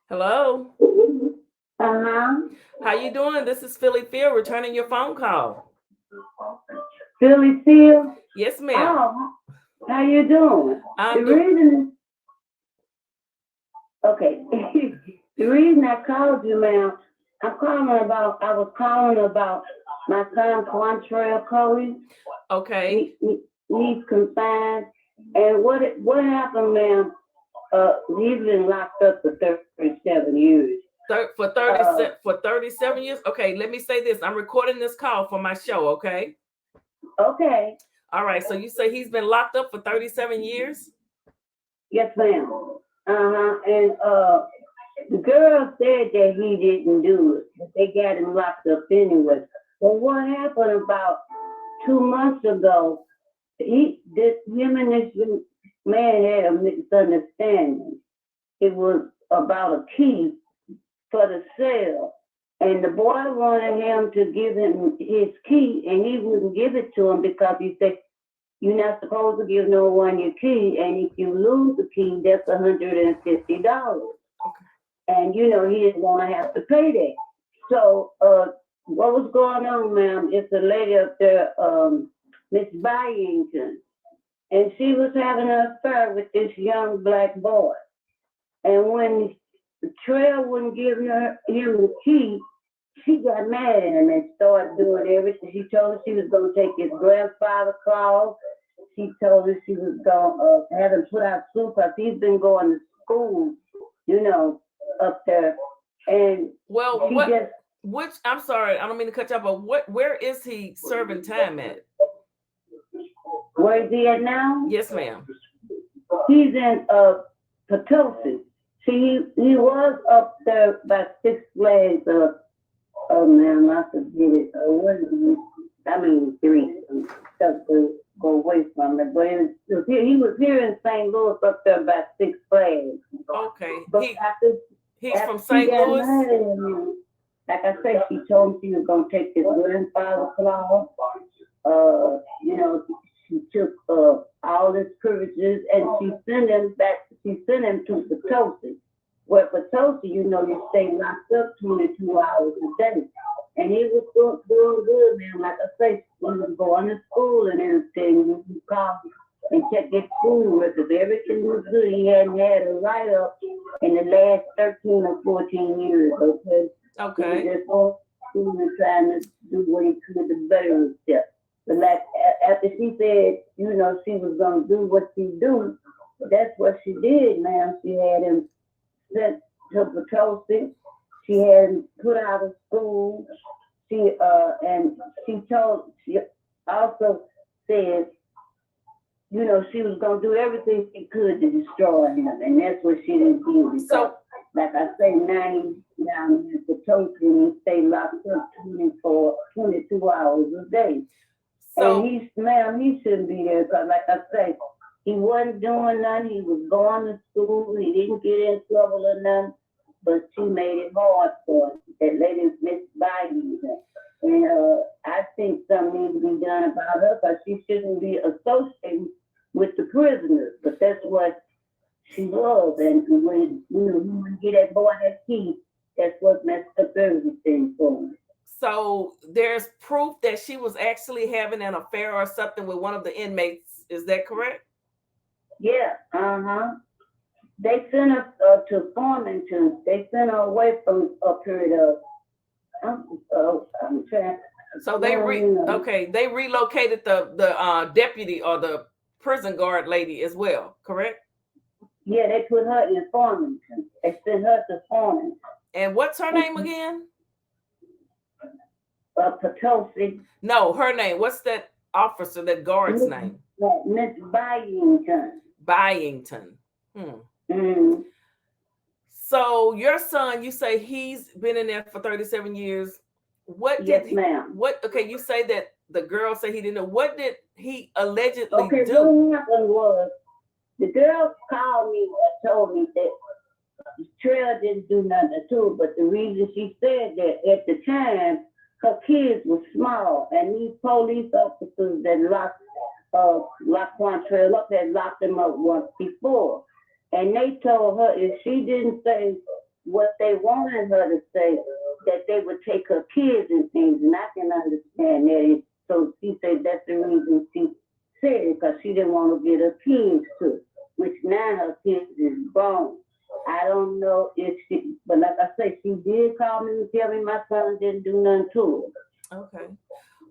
Hello. Uh-huh. How you doing? This is Philly Phil returning your phone call. Philly Seal. Yes, ma'am. Oh, how you doing? The I'm do reason okay. The reason I called you, ma'am, I was calling about my son Quantrell Cody. okay. He's confined. And what happened, ma'am? He's been locked up for 37 years. For Uh, 37 years. Okay, let me say this. I'm recording this call for my show, okay? okay. All right. So you say he's been locked up for 37 years? Yes, ma'am. Uh-huh. And the girl said that he didn't do it, but they got him locked up anyway. Well, what happened about 2 months ago? Him and this man had a misunderstanding. It was about a key for the cell, and the boy wanted him to give him his key, and he wouldn't give it to him because he said you're not supposed to give no one your key, and if you lose the key, that's $150. Okay. And he didn't want to have to pay that. So what was going on, ma'am? It's a lady up there, Miss Byington, and she was having an affair with this young black boy. And when the trail wouldn't give him the key, she got mad at him and started doing everything. She told him she was going to take his grandfather call. She told her she was going to have him put out school because he's been going to school, you know, up there. And Well, she just, which I'm sorry, I don't mean to cut you off, but where is he serving time at? where is he at now? Yes, ma'am. He's in Potosi. See, he was up there by Six Flags. Oh man, I forget it. What is it? I mean, three stuff to go away from it. But he was here in St. Louis up there by Six Flags. Okay. But He's after from she St. got Louis? mad at him, like I said, she told him she was gonna take his grandfather's claw. She took all his privileges and she sent him back. She sent him to Potosi. Where Potosi, you stay locked up 22 hours a day. And he was doing good, man. Like I say, he was going to school and everything. You can call and check his school records. Everything was good. He hadn't had a write up in the last 13 or 14 years. Okay. He was Okay. just going to school and trying to do what he could to better himself. But like after she said, she was gonna do what she do, that's what she did, man. She had him sent to Potosi. She had him put out of school. And she also said, she was gonna do everything she could to destroy him, and that's what she didn't do because, So like I say, now he's down in Potosi and he stay locked up 22 hours a day. And so he shouldn't be there because, like I say, he wasn't doing nothing. He was going to school. He didn't get in trouble or nothing, but she made it hard for him. That lady Miss Bayou. And I think something needs to be done about her because she shouldn't be associating with the prisoners. But that's what she was. And when you get that boy that key, that's what messed up everything for him. so there's proof that she was actually having an affair or something with one of the inmates. Is that correct? Yeah, uh-huh. They sent her to Farmington. They sent her away from a period of. I'm trying. So Well, they relocated the deputy or the prison guard lady as well, correct? yeah, they put her in Farmington. They sent her to Farmington. And what's her And name again? Potosi, No, her name. What's that officer, that guard's Miss name? Miss Byington. Byington. Hmm. Mm, So your son, you say he's been in there for 37 years. What did yes, ma'am. okay, you say that the girl said he didn't know. What did he allegedly Okay, do? what happened was the girl called me and told me that Trail didn't do nothing to it, but the reason she said that at the time, her kids were small, and these police officers that locked Quantrell up had locked him up once before. And they told her if she didn't say what they wanted her to say, that they would take her kids and things, and I can understand that. And so she said that's the reason she said it, because she didn't want to get her kids to, which now her kids is grown. I don't know if she, but like I said, she did call me and tell me my son didn't do nothing to her. Okay.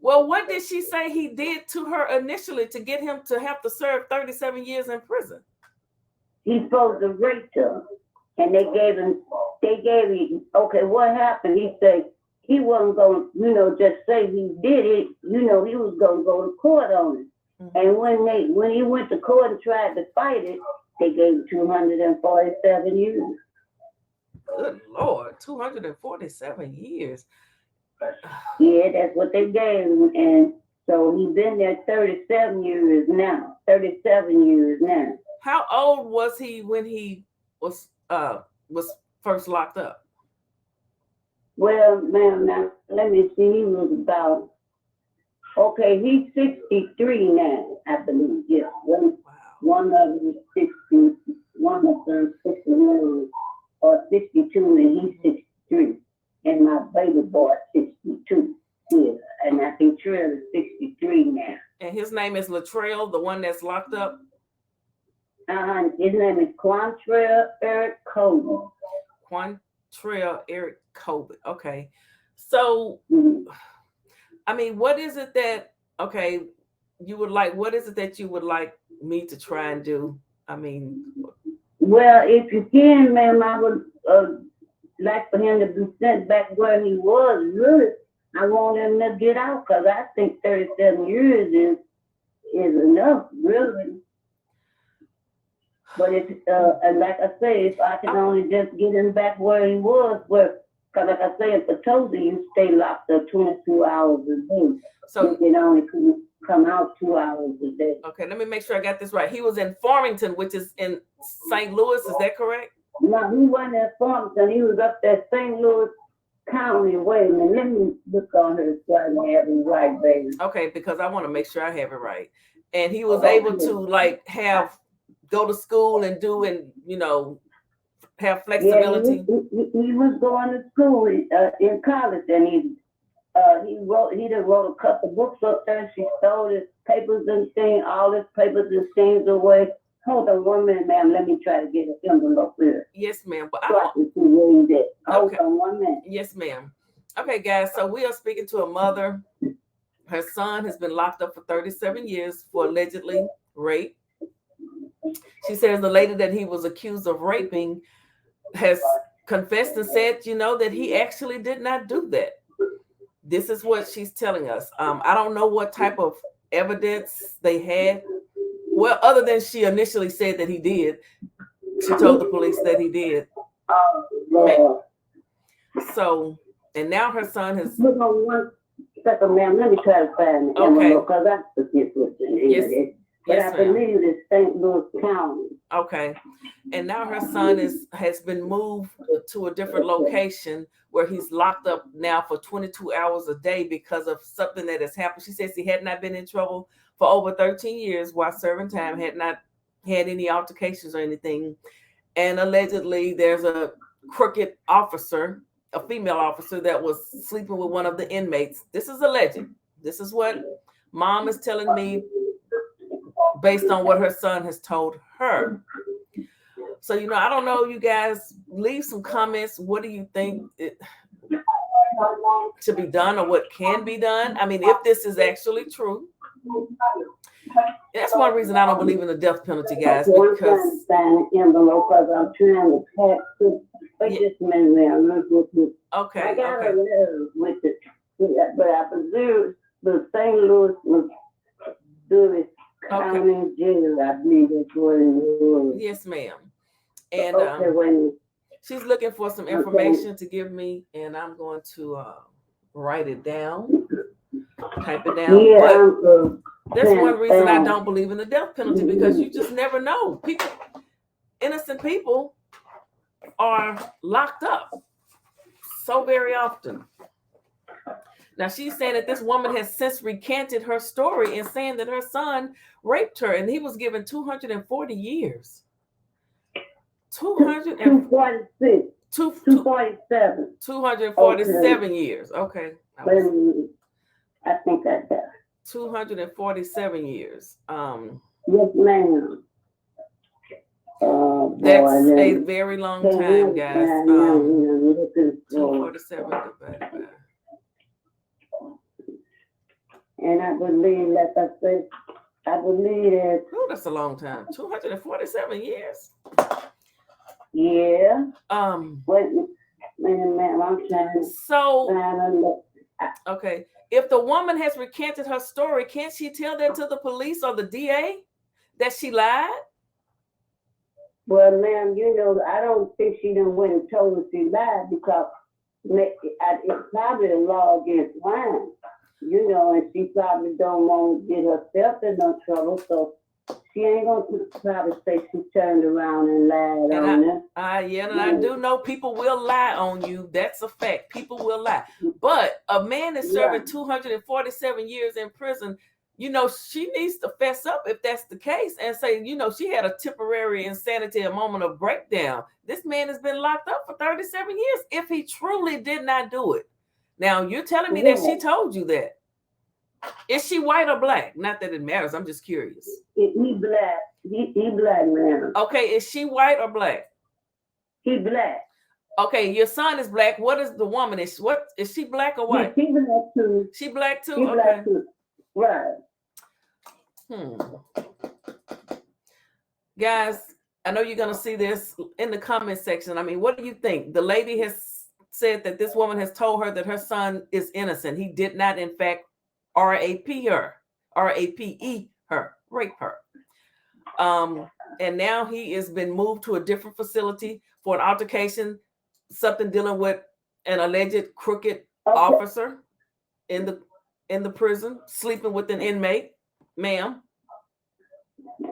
Well, what did she say he did to her initially to get him to have to serve 37 years in prison? He's supposed to rape her, and they gave him, okay, what happened? He said he wasn't going to, just say he did it. He was going to go to court on it. Mm-hmm. And when he went to court and tried to fight it, they gave him 247 years. Good Lord, 247 years. Yeah, that's what they gave him. And so he's been there 37 years now. 37 years now. How old was he when he was first locked up? Well, ma'am, now let me see. He was about, okay, he's 63 now, I believe. Yeah. One of them is 60, one of them 61 or 62, and he's 63. And my baby boy is 62. Yeah. And I think Trill is 63 now. And his name is Latrell, the one that's locked up? His name is Quantrell Eric Coben. Quantrell Eric Coben. Okay. So, I mean, what is it that, okay, what is it that you would like me to try and do? I mean. Well, if you can, ma'am, I would like for him to be sent back where he was. Really, I want him to get out, because I think 37 years is enough, really. But and like I say, if I can only just get him back where he was, because like I say, in Potosi, you stay locked up 22 hours a day. So you can only come out 2 hours a day. Okay, let me make sure I got this right. He was in Farmington, which is in St. Louis. Is that correct? No, he wasn't in Farmington. He was up there, St. Louis County. Wait a minute, let me look on her so I can have it right, baby. Okay, because I want to make sure I have it right. And he was able to go to school and do, and have flexibility. Yeah, he was going to school in college, and he wrote a couple books up there. She stole his papers and things, all his papers and things away. Hold on 1 minute, ma'am. Let me try to get an envelope here. Yes, ma'am. But Hold on 1 minute. Yes, ma'am. Okay, guys. So we are speaking to a mother. Her son has been locked up for 37 years for allegedly rape. She says the lady that he was accused of raping has confessed and said, that he actually did not do that. This is what she's telling us. I don't know what type of evidence they had. Well, other than she initially said that he did. She told the police that he did. So, and now her son has. Hold on 1 second, ma'am. Let me try to find it. Okay. Because I forget what the name is. But I believe it's St. Louis County. Okay. And now her son has been moved to a different location where he's locked up now for 22 hours a day because of something that has happened. She says he had not been in trouble for over 13 years while serving time, had not had any altercations or anything. And allegedly there's a crooked officer, a female officer, that was sleeping with one of the inmates. This is alleged. This is what mom is telling me based on what her son has told her. So, I don't know, you guys, leave some comments. What do you think should be done or what can be done? I mean, if this is actually true. That's one reason I don't believe in the death penalty, guys. Because I'm trying to okay. I got a letter with it, but I presume the St. Louis was County Jail, I believe that's what it was. Yes, ma'am. And she's looking for some information to give me, and I'm going to write it down, type it down. Yeah, but that's one reason I don't believe in the death penalty, because you just never know. Innocent people are locked up so very often. Now, she's saying that this woman has since recanted her story and saying that her son raped her, and he was given 240 years. 246. 247. 247 years. Okay. I think that's that. 247 years. Yes, ma'am. That's a very long time, guys. 247 divided by. And I believe, like I said, I believe that. Oh, that's a long time. 247 years. Yeah. Wait a minute, I'm trying. So. Okay. If the woman has recanted her story, can't she tell that to the police or the DA that she lied? Well, ma'am, I don't think she done went and told us she lied because it's probably a law against lying, and she probably don't want to get herself in no trouble, so she ain't gonna probably say she turned around and lied on her. I do know people will lie on you. That's a fact. People will lie. But a man is serving 247 years in prison. She needs to fess up if that's the case and say, she had a temporary insanity, a moment of breakdown. This man has been locked up for 37 years if he truly did not do it. Now, you're telling me that she told you that. Is she white or black? Not that it matters. I'm just curious. He black. He black, man. Okay, is she white or black? He black. Okay, your son is black. What is the woman? Is she black or white? She black too. She black too? She black too. Right. Guys, I know you're going to see this in the comment section. I mean, what do you think? The lady has said that this woman has told her that her son is innocent. He did not, in fact, rape her, rape her. And now he has been moved to a different facility for an altercation, something dealing with an alleged crooked officer in the prison, sleeping with an inmate, ma'am.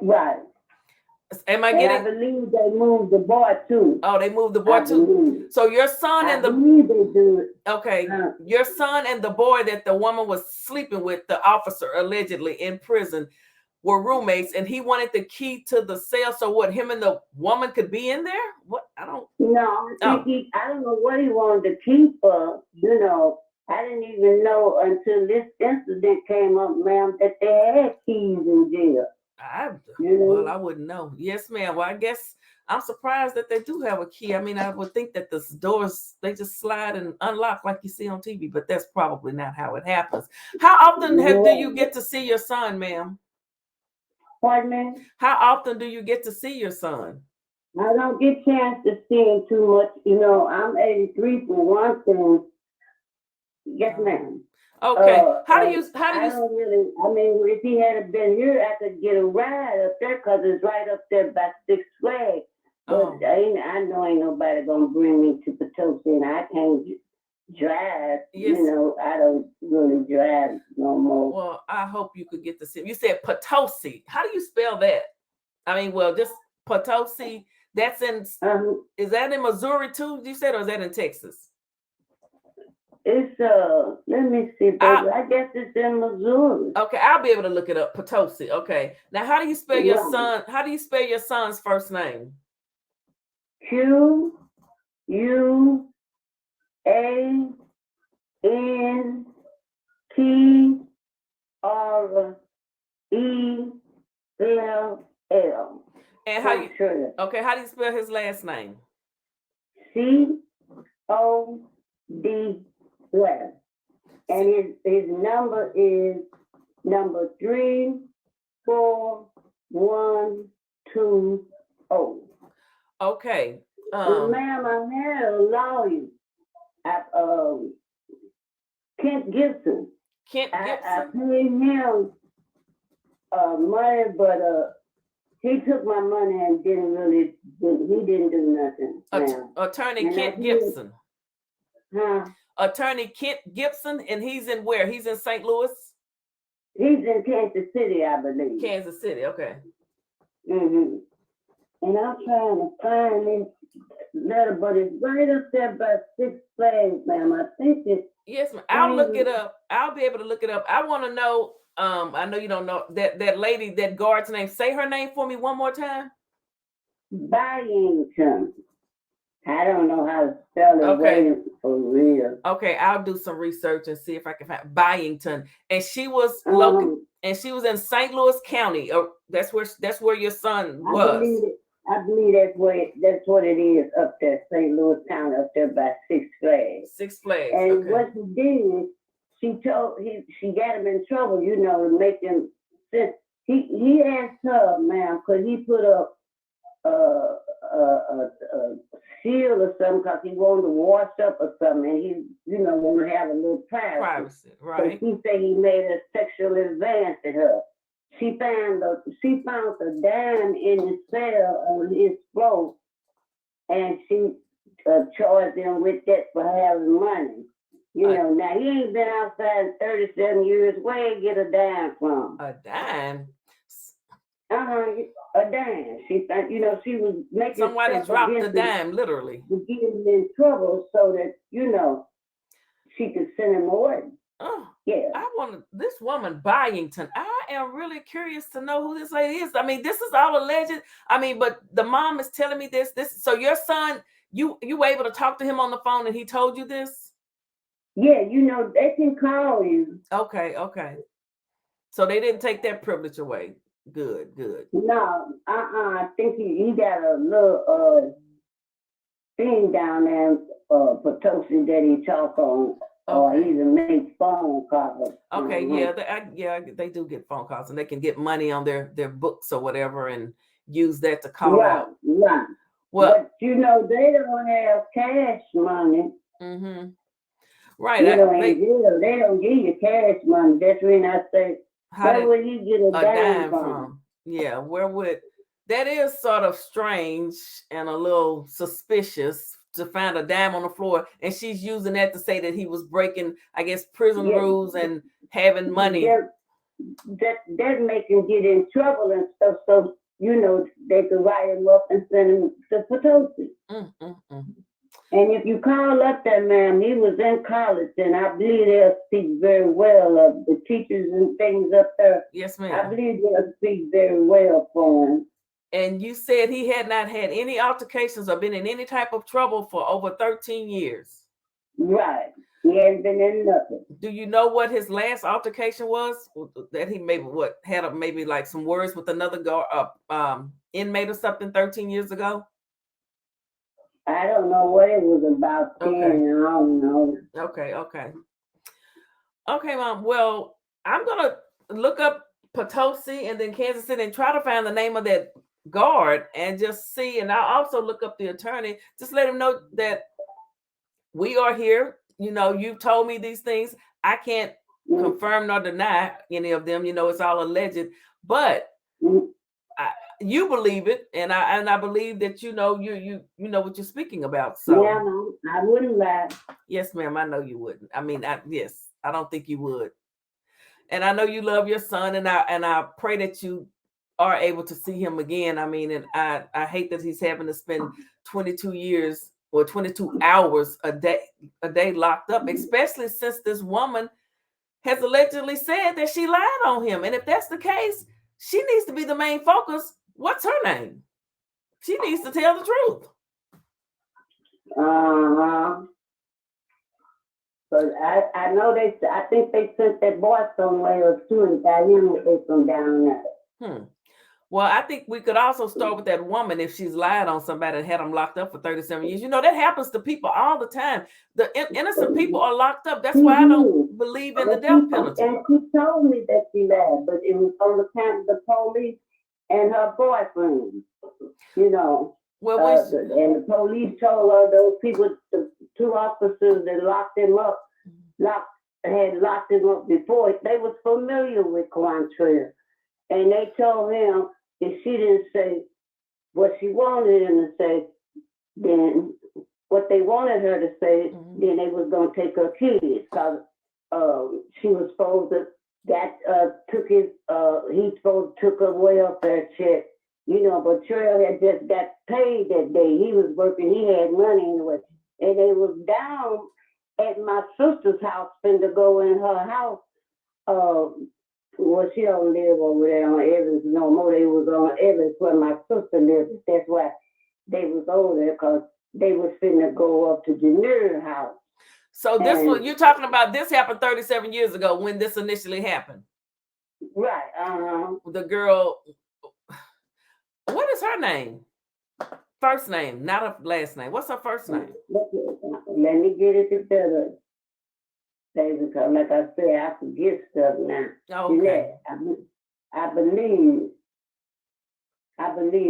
Right. Am I getting? I believe they moved the boy too. Oh, they moved the boy too. So your son and I believe they do it. Okay, your son and the boy that the woman was sleeping with, the officer allegedly in prison, were roommates, and he wanted the key to the cell. So what? Him and the woman could be in there? What? I don't. No, I don't know what he wanted the key for. I didn't even know until this incident came up, ma'am, that they had keys in jail. Well, I wouldn't know. Yes, ma'am. Well, I guess I'm surprised that they do have a key. I mean, I would think that the doors, they just slide and unlock like you see on TV, but that's probably not how it happens. How often do you get to see your son, ma'am? Pardon me? How often do you get to see your son? I don't get a chance to see him too much. I'm 83 for one thing. Yes, ma'am. Okay. How do you? I don't really. I mean, if he had been here, I could get a ride up there because it's right up there by Six Flags. But I know ain't nobody gonna bring me to Potosi, and I can't drive. Yes. I don't really drive no more. Well, I hope you could get to see him. You said Potosi. How do you spell that? I mean, well, just Potosi. That's in. Is that in Missouri too? You said, or is that in Texas? It's let me see, baby. I guess it's in Missouri. Okay, I'll be able to look it up. Potosi. Okay. Now, how do you spell your son? How do you spell your son's first name? Quentrell. And how you? Okay, how do you spell his last name? COD. And his number is number 34120. Okay. Ma'am, I had a lawyer, Kent Gibson. Kent Gibson. I paid him money, but he took my money and he didn't do nothing. Attorney Kent Gibson. Attorney Kent Gibson, and he's in where? He's in St. Louis? He's in Kansas City, I believe. Kansas City, okay. And I'm trying to find this letter, but it's right up there by Six Flags, ma'am. I think it's... Yes, ma'am. I'll look it up. I'll be able to look it up. I want to know, I know you don't know, that lady, that guard's name. Say her name for me one more time. Byington. I don't know how to spell it. Okay. Waiting for real. Okay, I'll do some research and see if I can find Byington. And she was and she was in St. Louis County. Or that's where your son was. I believe that's what it is up there, St. Louis County, up there by Six Flags. Six Flags. And okay. what she did, she got him in trouble, to make him sense. He asked her, ma'am, could he put up a shield or something because he wanted to wash up or something, and he, wanted to have a little privacy. Right. So he said he made a sexual advance at her. She found a dime in the cell on his floor, and she charged him with that for having money. Now he ain't been outside 37 years. Where he get a dime from? A dime? A dime. She thought, she was making somebody dropped the dime, literally. To get him in trouble so that, she could send him away. Oh, yeah. I want this woman Byington. I am really curious to know who this lady is. I mean, this is all alleged. I mean, but the mom is telling me this. So your son, you were able to talk to him on the phone and he told you this? Yeah, they can call you. Okay. So they didn't take that privilege away. Good. No, I think he got a little thing down there in Potosi that he talk on. Or either make phone calls. Okay, they do get phone calls, and they can get money on their books or whatever, and use that to call out. Right. Well, but they don't have cash money. Mm-hmm. Right. They don't give you cash money. That's when I say, where would you get a dime from? Yeah, where would that is sort of strange and a little suspicious to find a dime on the floor, and she's using that to say that he was breaking, I guess, prison rules and having money. That make him get in trouble and stuff. So they could write him up and send him to Potosi. And if you call up that man, he was in college, and I believe they'll speak very well of the teachers and things up there. Yes, ma'am. I believe they'll speak very well for him. And you said he had not had any altercations or been in any type of trouble for over 13 years. Right. He hasn't been in nothing. Do you know what his last altercation was? That he maybe had maybe like some words with another inmate or something 13 years ago? I don't know what it was about. Okay. I don't know. Okay, Mom. Well, I'm going to look up Potosi and then Kansas City and try to find the name of that guard and just see. And I'll also look up the attorney. Just let him know that we are here. You've told me these things. I can't confirm nor deny any of them. It's all alleged. But you believe it, and I believe that you know what you're speaking about. So yeah, I wouldn't lie. Yes, ma'am. I know you wouldn't. I mean, I don't think you would. And I know you love your son, and I pray that you are able to see him again. I mean, and I hate that he's having to spend 22 years or 22 hours a day locked up, especially since this woman has allegedly said that she lied on him. And if that's the case, she needs to be the main focus. What's her name? She needs to tell the truth. But I know I think they sent that boy somewhere too and got him from down there. Well, I think we could also start with that woman if she's lied on somebody and had them locked up for 37 years. That happens to people all the time. The innocent people are locked up. That's why I don't believe in the death penalty. And she told me that she lied, but it was on account of the police and her boyfriend. Well, and the police told her those people, the two officers that locked him up before. They was familiar with Quantrill. And they told him if she didn't say what she wanted him to say, then what they wanted her to say, then they was going to take her kids. Because she was supposed to, he supposed to took her welfare check, but Trail had just got paid that day. He was working, he had money anyway. And they was down at my sister's house, finna go in her house. Well, she don't live over there on Evans no more. They was on Evans where my sister lived. That's why they was over there, because they was finna go up to Janire's house. So this And- one you're talking about, this happened 37 years ago when this initially happened. Right. The girl, what is her name? First name, not her last name. What's her first name? Let me get it together. Because like I said, I forget stuff now. Okay. I believe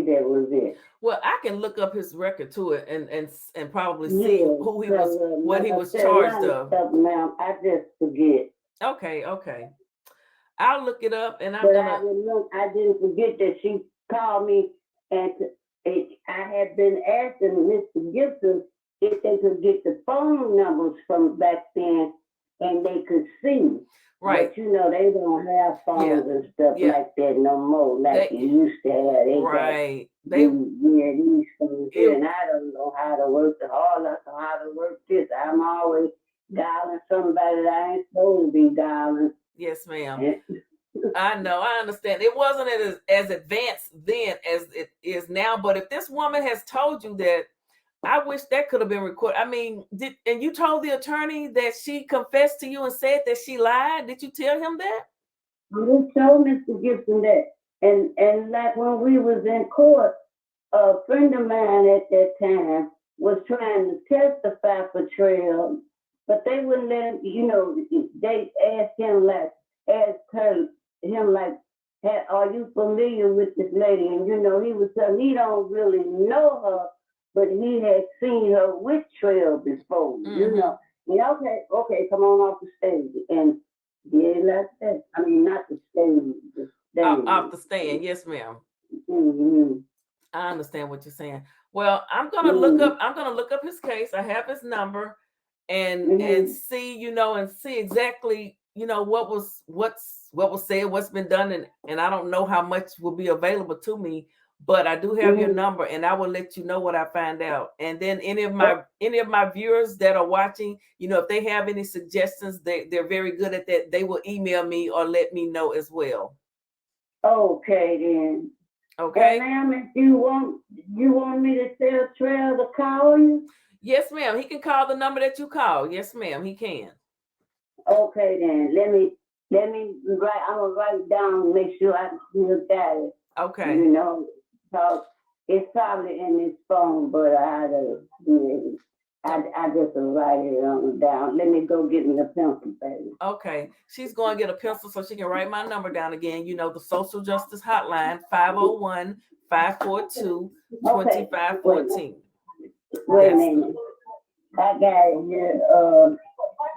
that was it. Well, I can look up his record to it and probably see who he was, what he was charged of. Stuff, ma'am, I just forget. Okay. I'll look it up, and I didn't forget that she called me, and I had been asking Mr. Gibson if they could get the phone numbers from back then, and they could see. Right. But they don't have phones and stuff like that no more, like they used to have. These phones here, and I don't know how to work how to work this. I'm always dialing somebody that I ain't supposed to be dialing. Yes, ma'am. I know, I understand. It wasn't as advanced then as it is now. But if this woman has told you that, I wish that could have been recorded. I mean, and you told the attorney that she confessed to you and said that she lied? Did you tell him that? We told Mr. Gibson that. And like when we was in court, a friend of mine at that time was trying to testify for Trail, but they wouldn't let him, they asked him are you familiar with this lady? And he was telling he don't really know her, but he had seen her with Trail before, okay, come on off the stage. And like that. I mean, not the stage, the stand. Off the stand, yes, ma'am. Mm-hmm. I understand what you're saying. Well, I'm gonna look up his case. I have his number, and see, and see exactly, what was said, what's been done, and I don't know how much will be available to me, but I do have your number, and I will let you know what I find out. And then any of my viewers that are watching, if they have any suggestions, they're very good at that. They will email me or let me know as well. Okay, then. Okay. And ma'am, if you want me to tell Trail to call you? Yes, ma'am. He can call the number that you call. Yes, ma'am. He can. Okay, then. Let me write. I'm gonna write it down and make sure I still got it. Okay. So it's probably in this phone, but I just write it down. Let me go get me a pencil, baby. Okay. She's going to get a pencil so she can write my number down again. The Social Justice Hotline, 501-542-2514. Wait a minute. I got it here.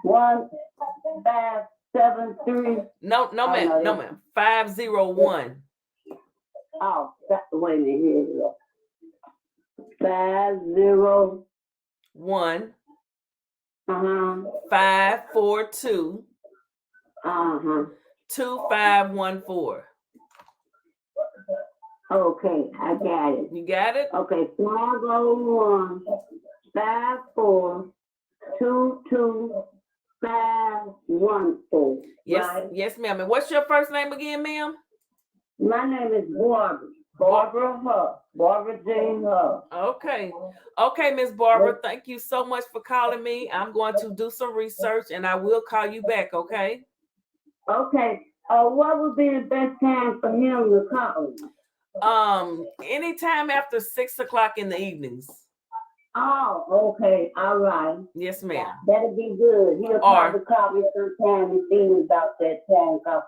1573. No, ma'am. No, ma'am. 501. Oh, wait a minute. Here we go. 501. 542. 2514. Okay, I got it. You got it? Okay, 501 5422514. Yes, right? Yes, ma'am. And what's your first name again, ma'am? My name is Barbara. Barbara Huff. Barbara Jane Huff. Okay, Miss Barbara, thank you so much for calling me. I'm going to do some research and I will call you back, okay? Okay. What would be the best time for him to call? Anytime after 6 o'clock in the evenings. Oh, okay. All right. Yes, ma'am. That'll be good. He'll probably call me sometime and see me about that time, because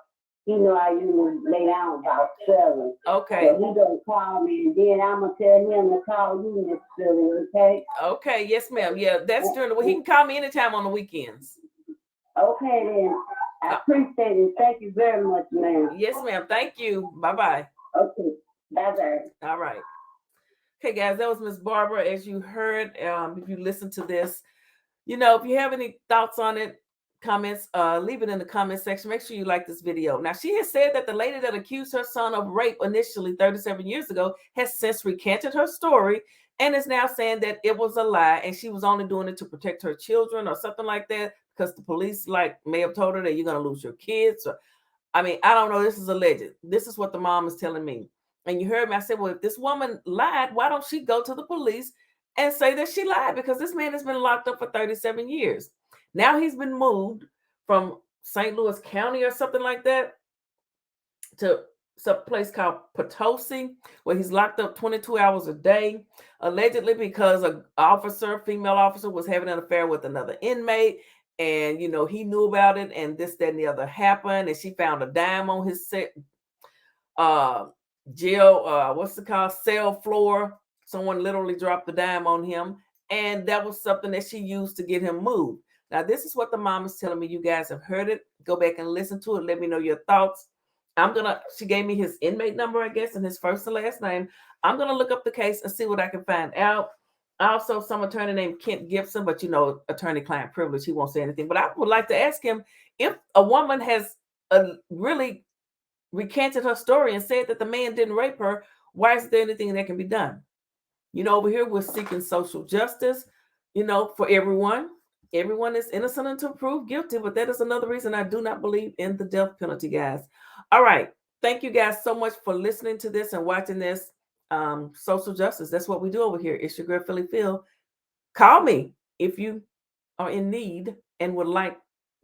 I usually lay down about 7. Okay. So he gonna call me, and then I'm gonna tell him to call you, Miss Philly, okay? Okay, yes, ma'am. Yeah, that's during the week. He can call me anytime on the weekends. Okay, then. I appreciate it. Thank you very much, ma'am. Yes, ma'am. Thank you. Bye-bye. Okay. Bye-bye. All right. Okay, guys, that was Miss Barbara. As you heard, if you listen to this, if you have any thoughts on it, comments, leave it in the comment section. Make sure you like this video. Now, she has said that the lady that accused her son of rape initially 37 years ago has since recanted her story and is now saying that it was a lie and she was only doing it to protect her children or something like that, because the police may have told her that you're going to lose your kids. I don't know. This is alleged. This is what the mom is telling me. And you heard me. I said, well, if this woman lied, why don't she go to the police and say that she lied, because this man has been locked up for 37 years. Now he's been moved from St. Louis County or something like that to some place called Potosi, where he's locked up 22 hours a day, allegedly because an officer, female officer, was having an affair with another inmate. And, he knew about it, and this, that, and the other happened. And she found a dime on his cell floor. Someone literally dropped the dime on him. And that was something that she used to get him moved. Now, this is what the mom is telling me. You guys have heard it. Go back and listen to it. Let me know your thoughts. She gave me his inmate number, I guess, and his first and last name. I'm going to look up the case and see what I can find out. Also, some attorney named Kent Gibson, but attorney-client privilege, he won't say anything. But I would like to ask him, if a woman has really recanted her story and said that the man didn't rape her, why is there anything that can be done? Over here, we're seeking social justice, for everyone. Everyone is innocent until proved guilty, but that is another reason I do not believe in the death penalty, guys. All right. Thank you guys so much for listening to this and watching this. Social justice. That's what we do over here. It's your girl, Philly Phil. Call me if you are in need and would like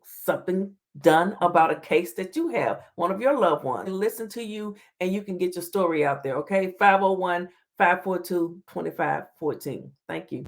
something done about a case that you have, one of your loved ones. Listen to you, and you can get your story out there, okay? 501-542-2514. Thank you.